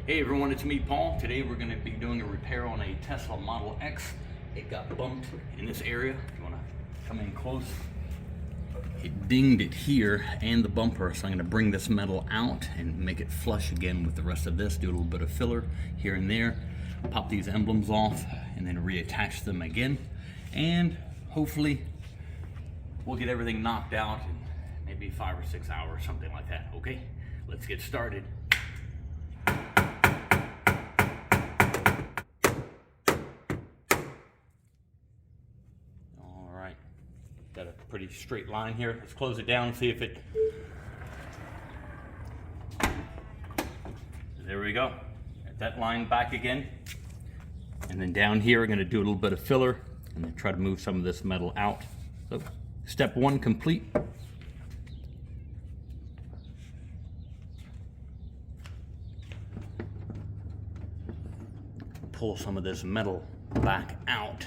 Hey everyone, it's me, Paul. Today we're going to be doing a repair on a Tesla Model X. It got bumped in this area. If you want to come in close, it dinged it here and the bumper, so I'm going to bring this metal out and make it flush again with the rest of this. Do a little bit of filler here and there, pop these emblems off, and then reattach them again. And hopefully we'll get everything knocked out in maybe 5 or 6 hours, something like that. Okay, let's get started. Got a pretty straight line here. Let's close it down and see if it... There we go. Get that line back again. And then down here, we're gonna do a little bit of filler and then try to move some of this metal out. So, step one complete. Pull some of this metal back out.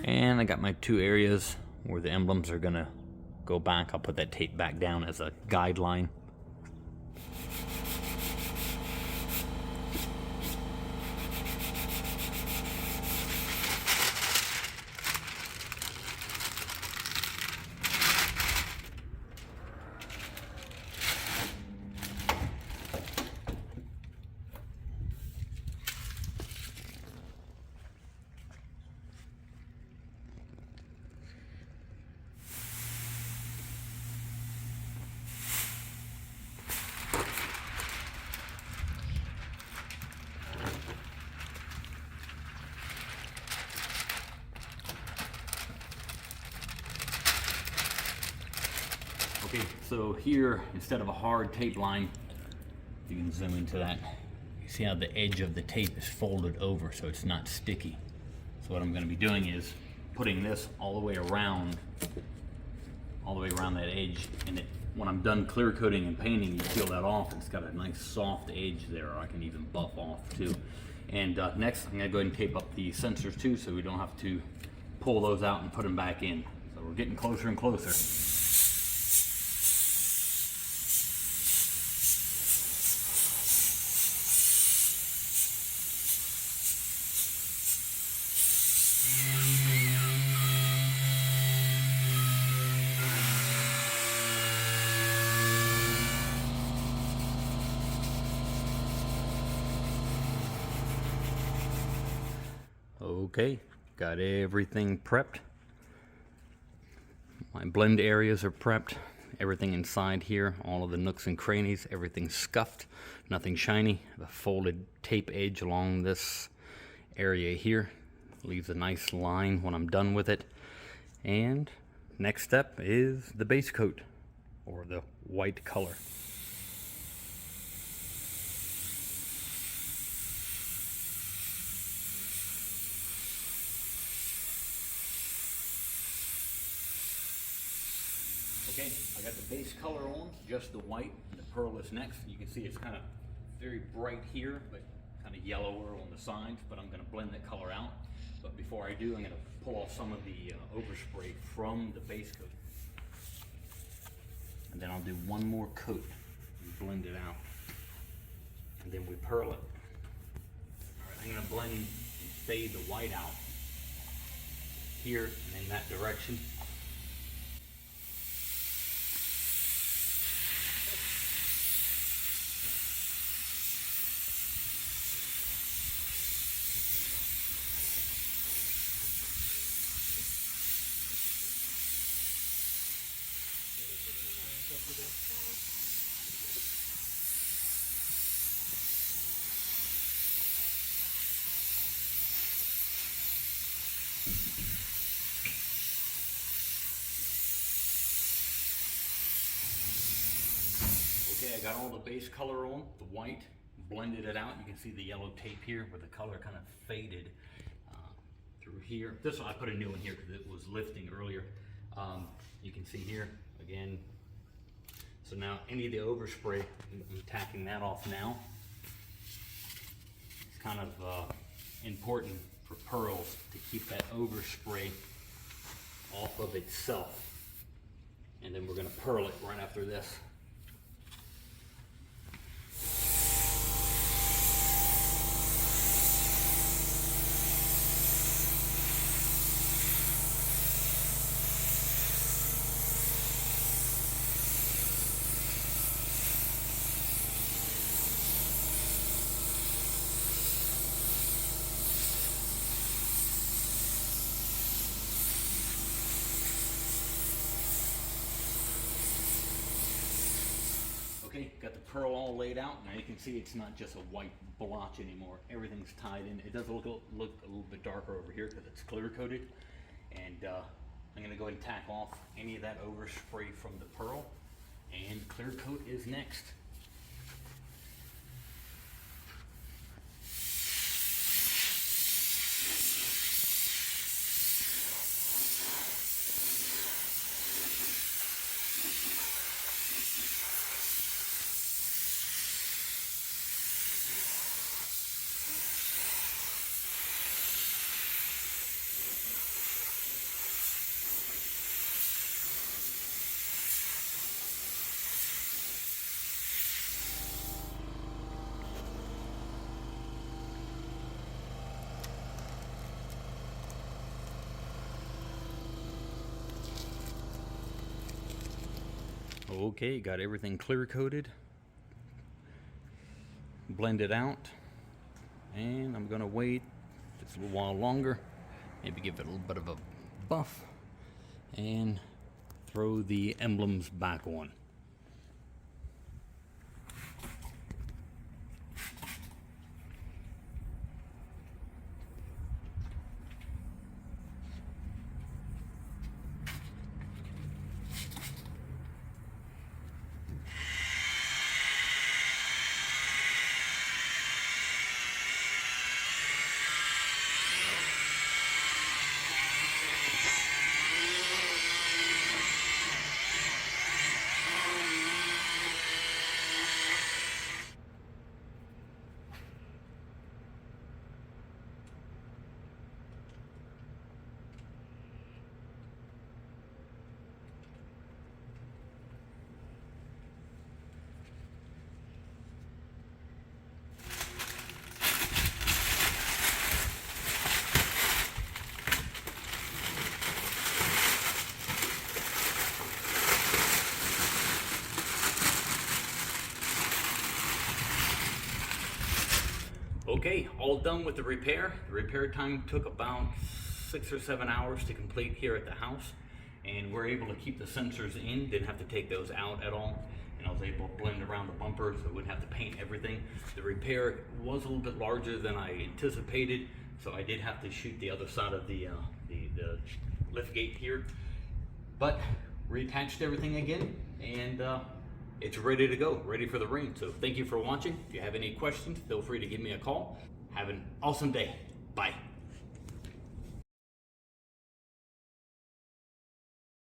And I got my two areas where the emblems are gonna go back. I'll put that tape back down as a guideline. Okay, so here, instead of a hard tape line, you can zoom into that. You see how the edge of the tape is folded over so it's not sticky. So what I'm going to be doing is putting this all the way around that edge, and when I'm done clear coating and painting, you peel that off, and it's got a nice soft edge there. I can even buff off too. And next, I'm going to go ahead and tape up the sensors too, so we don't have to pull those out and put them back in. So we're getting closer and closer. Okay, got everything prepped. My blend areas are prepped. Everything inside here, all of the nooks and crannies, everything's scuffed, nothing shiny. A folded tape edge along this area here. Leaves a nice line when I'm done with it. And next step is the base coat, or the white color. Okay, I got the base color on, just the white, and the pearl is next. You can see it's kind of very bright here, but kind of yellower on the sides, but I'm going to blend that color out. But before I do, I'm going to pull off some of the overspray from the base coat. And then I'll do one more coat and blend it out. And then we pearl it. All right, I'm going to blend and fade the white out here and in that direction. I got all the base color on, the white, blended it out. You can see the yellow tape here where the color kind of faded through here. This one I put a new one here because it was lifting earlier. You can see here again. So now any of the overspray, I'm tacking that off now. It's kind of important for pearls to keep that overspray off of itself. And then we're going to pearl it right after this. Okay, got the pearl all laid out. Now you can see it's not just a white blotch anymore. Everything's tied in. It does look a little bit darker over here because it's clear coated. And I'm gonna go ahead and tack off any of that overspray from the pearl. And clear coat is next. Okay, got everything clear coated, blended out, and I'm gonna wait just a little while longer, maybe give it a little bit of a buff, and throw the emblems back on. Okay, all done with the repair. The repair time took about 6 or 7 hours to complete here at the house, and we're able to keep the sensors in, didn't have to take those out at all, and I was able to blend around the bumper so I wouldn't have to paint everything. The repair was a little bit larger than I anticipated, so I did have to shoot the other side of the liftgate here, but reattached everything again, and it's ready to go, ready for the rain. So thank you for watching. If you have any questions, feel free to give me a call. Have an awesome day. Bye.